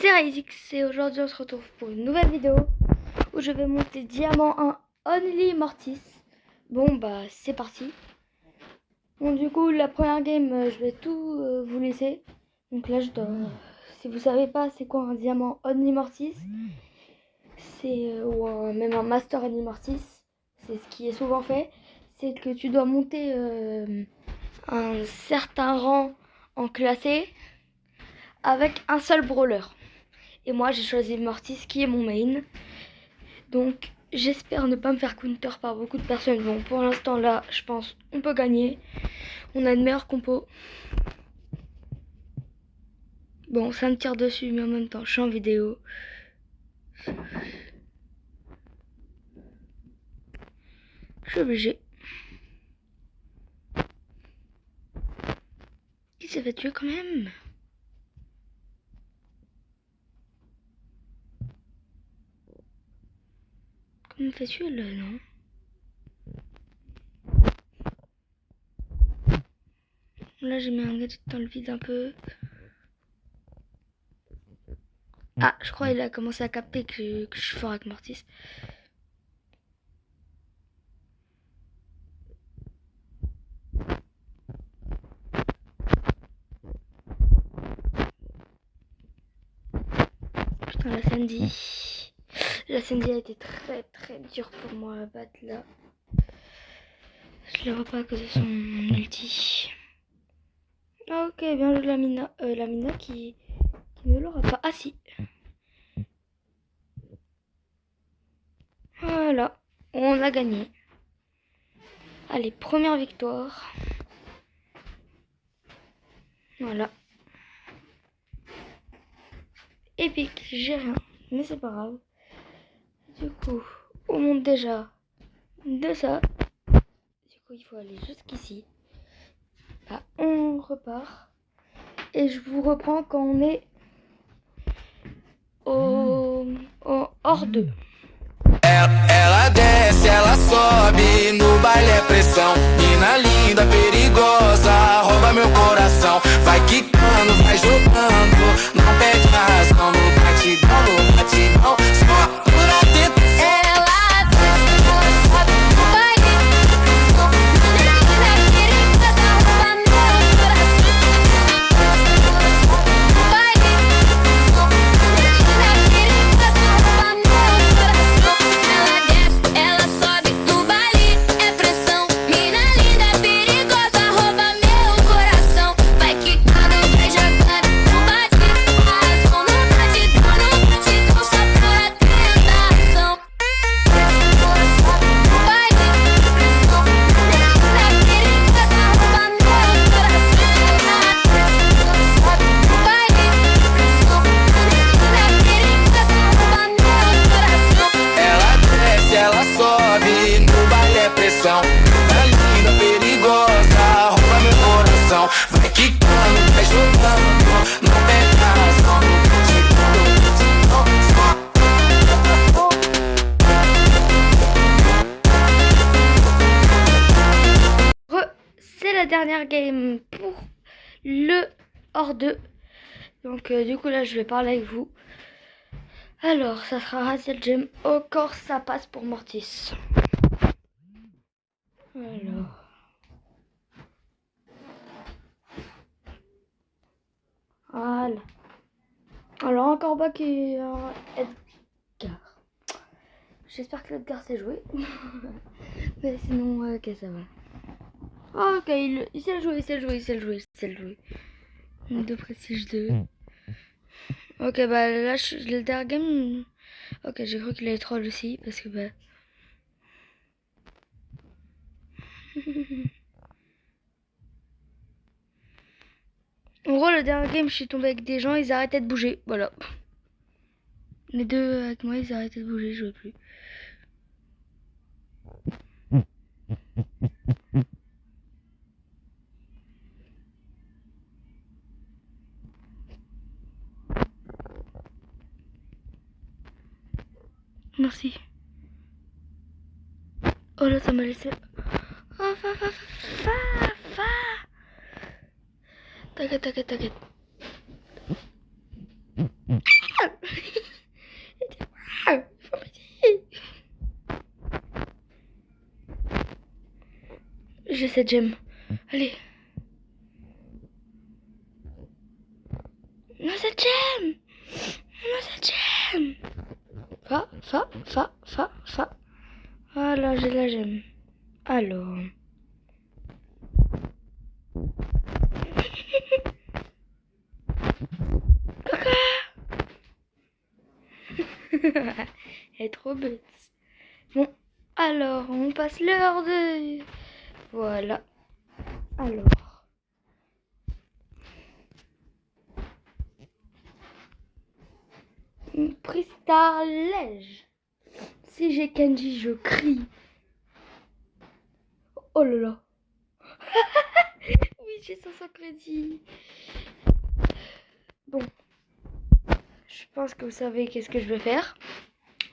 c'est Raizix et aujourd'hui on se retrouve pour une nouvelle vidéo où je vais monter diamant 1 Only Mortis. Bon bah c'est parti. Bon du coup la première game je vais tout vous laisser. Donc là je dois... Si vous savez pas c'est quoi un diamant Only Mortis, c'est même un Master Only Mortis, c'est ce qui est souvent fait. C'est que tu dois monter un certain rang en classé avec un seul brawler. Et moi j'ai choisi Mortis qui est mon main. Donc j'espère ne pas me faire counter par beaucoup de personnes. Bon pour l'instant là je pense on peut gagner. On a une meilleure compo. Bon ça me tire dessus mais en même temps je suis en vidéo. Je suis obligé. Il s'est fait tuer quand même. Comment on fait tuer là, non? Là j'ai mis un gadget dans le vide un peu. Ah je crois qu'il a commencé à capter que je suis fort avec Mortis. Putain la Sandy. La Sandy a été très dure pour moi à battre là. Je la vois pas à cause de son ulti. Ah, ok, bien joué la Mina qui ne l'aura pas. Ah si. Voilà, on a gagné. Allez, première victoire. Voilà. Épique, j'ai rien, mais c'est pas grave. Du coup, on monte déjà de ça. Du coup, il faut aller jusqu'ici. Là, on repart. Et je vous reprends quand on est au hors 2. Ela desce, ela sobe, no baile é pressão. Mina linda, perigosa, rouba meu coração. Vai quicando, vai jogando, não perde a razão. No batidão, só por atento. Ela desce, ela sobe, no baile é pressão. Mina linda, perigosa, rouba meu coração. Ela sobe, no baile é pressão. Mina linda, perigosa, rouba meu coração. Ela desce, ela sobe no baile, é pressão. Mina linda, perigosa, rouba meu coração. Vai quicando, vai jogando, não bate a razão. No batidão, só por tentação. Ela sobe no baile, é pressão. Mina linda, perigosa, rouba meu coração. Ela sobe no baile, é pressão. Mina linda, perigosa, rouba meu coração. Ela desce, ela sobe, no baile é pressão. Tá linda, perigosa, rouba meu coração. Vai quicando, vai jogando, não perde a razão. C'est la dernière game pour le hors 2. Donc du coup là je vais parler avec vous. Alors ça sera Raziel Gem. Au corps ça passe pour Mortis. Alors. Voilà. Alors encore bas qui est Edgar. J'espère que l'Edgar s'est joué. Mais sinon ok ça va. Oh, ok il sait le jouer. 2 prestige 2. Ok bah là le dernier game. Ok j'ai cru qu'il allait troll aussi parce que bah. En gros le dernier game je suis tombée avec des gens, ils arrêtaient de bouger, voilà. Les deux avec moi ils arrêtaient de bouger, je jouais plus. Merci. Oh là ça m'a laissé. Oh fa. T'inquiète. Faut m'aider. J'ai cette gemme. Allez. Non, cette gemme. Non, cette gemme. Fa. Voilà, j'ai la gemme. Alors. Coco. Elle est trop bête. Bon, alors, on passe l'heure de... Voilà. Alors. Pristar Lège. Si j'ai Kenji, je crie. Oh là là. Oui, j'ai 500 crédits. Bon. Je pense que vous savez qu'est-ce que je vais faire.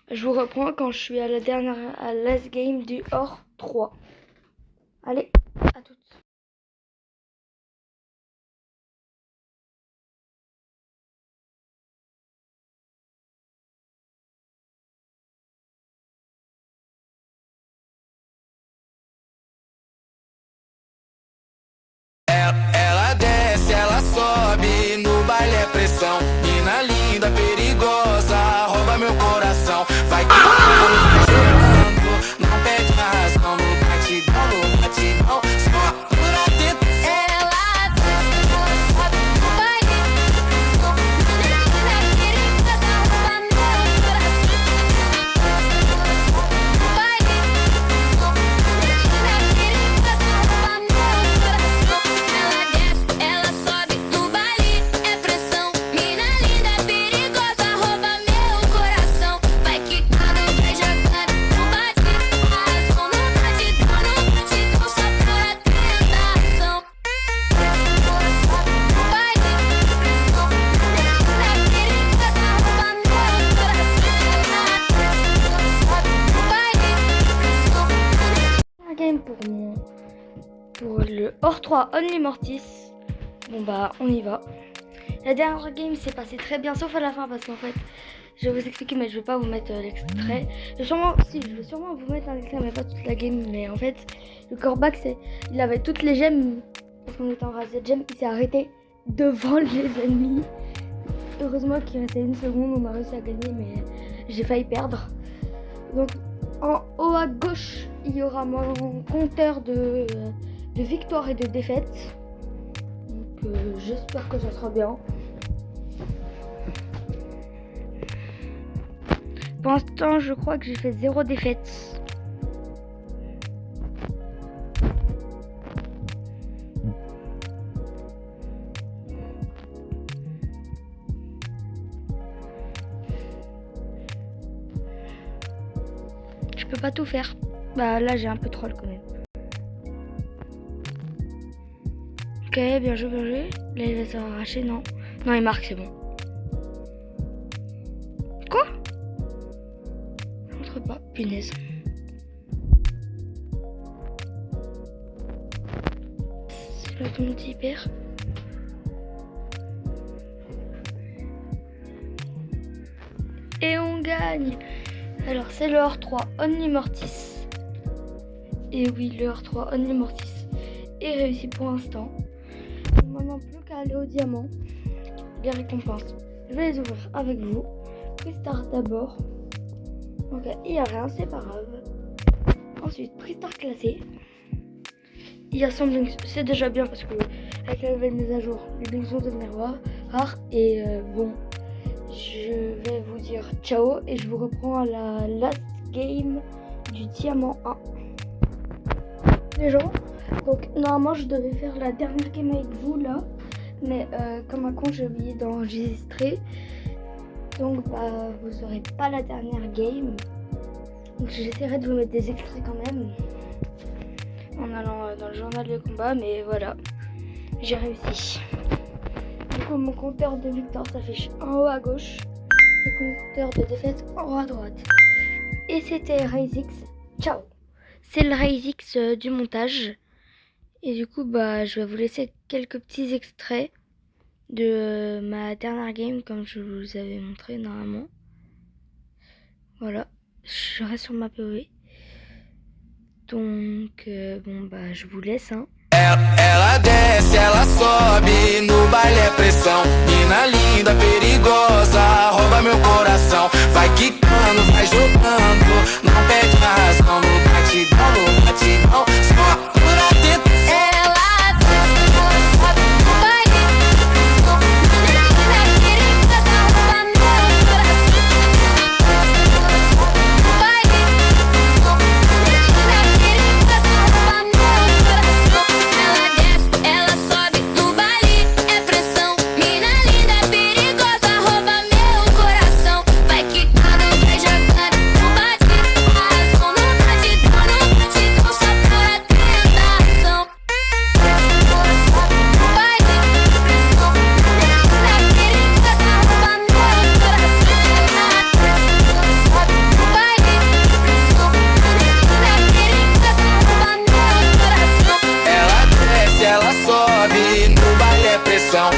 Je vous reprends quand je suis à la last game du hors 3. Allez, à toutes. Ela desce, ela sobe, no baile é pressão. Mina linda, perigosa, rouba meu coração. Vai que vai jogando, não perde a razão. No batidão, só por atento. Ela desce, ela sobe no baile, pressão. Mina linda, perigosa, rouba meu coração. Ela sobe no baile, pressão. Mina linda, perigosa, rouba meu coração. Ela desce, ela sobe no baile, é pressão. Mina linda, perigosa, rouba meu coração. Vai quicando, vai jogando, não bate a razão. No batidão, só por atentação. Ela sobe no baile, pressão. Mina linda, perigosa, rouba meu coração. Ela sobe no baile, pressão. Un game pour le hors 3 Only Mortis. Bon bah on y va. La dernière game s'est passée très bien sauf à la fin parce qu'en fait je vais vous expliquer mais je vais pas vous mettre l'extrait. Je vais sûrement vous mettre un extrait mais pas toute la game. Mais en fait le corback il avait toutes les gemmes parce qu'on était en race de gemmes. Il s'est arrêté devant les ennemis. Heureusement qu'il restait une seconde, on a réussi à gagner mais j'ai failli perdre. Donc en haut à gauche, il y aura mon compteur de victoire et de défaite. Donc j'espère que ça sera bien. Pour l'instant, je crois que j'ai fait 0 défaite. Je peux pas tout faire. Bah là j'ai un peu troll quand même. Ok, bien joué. Là il va se arracher, non. Non il marque, c'est bon. Quoi? J'entre pas, punaise. C'est là tout le monde hyper. Et on gagne. Alors c'est le hors 3 Only Mortis. Et oui, le hors 3 Only Mortis est réussi pour l'instant. Maintenant plus qu'à aller au diamant. Les récompenses, je vais les ouvrir avec vous. Pristar d'abord. Ok, il n'y a rien, c'est pas grave. Ensuite, Pristar classé. Il y a 100 blinks, c'est déjà bien parce que avec la nouvelle mise à jour, les blinks vont devenir rares. Et bon, je vais vous dire ciao et je vous reprends à la last game du diamant 1. Les gens, donc normalement je devais faire la dernière game avec vous là, mais comme un con j'ai oublié d'enregistrer, donc bah vous aurez pas la dernière game. Donc j'essaierai de vous mettre des extraits quand même en allant dans le journal de combat, mais voilà, j'ai réussi. Du coup mon compteur de victoire s'affiche en haut à gauche et compteur de défaite en haut à droite. Et c'était RaiseX, ciao. C'est le RaiseX du montage. Et du coup bah je vais vous laisser quelques petits extraits de ma dernière game, comme je vous avais montré normalement. Voilà, je reste sur ma POV. Donc, bon, bah, je vous laisse, hein. Ela desce, ela sobe, no baile é pressão. Mina linda, perigosa, rouba meu coração. Vai quicando, vai jogando, não perde a razão. No batidão, só por atento. Ela desce, ela sobe no baile de pressão. Mina linda, perigosa, rouba meu coração. Ela sobe no baile de pressão. Mina linda, perigosa, rouba meu coração. Ela desce, ela sobe no baile, é pressão. Mina linda, perigosa, rouba meu coração. Vai quicando, vai jogando, não bate a razão. No batidão, só por atentação. Ela sobe no baile de pressão. Mina linda, perigosa, rouba meu coração. Ela sobe no baile de pressão. Mina linda, perigosa, rouba meu coração. Ela desce, ela sobe, no baile é pressão.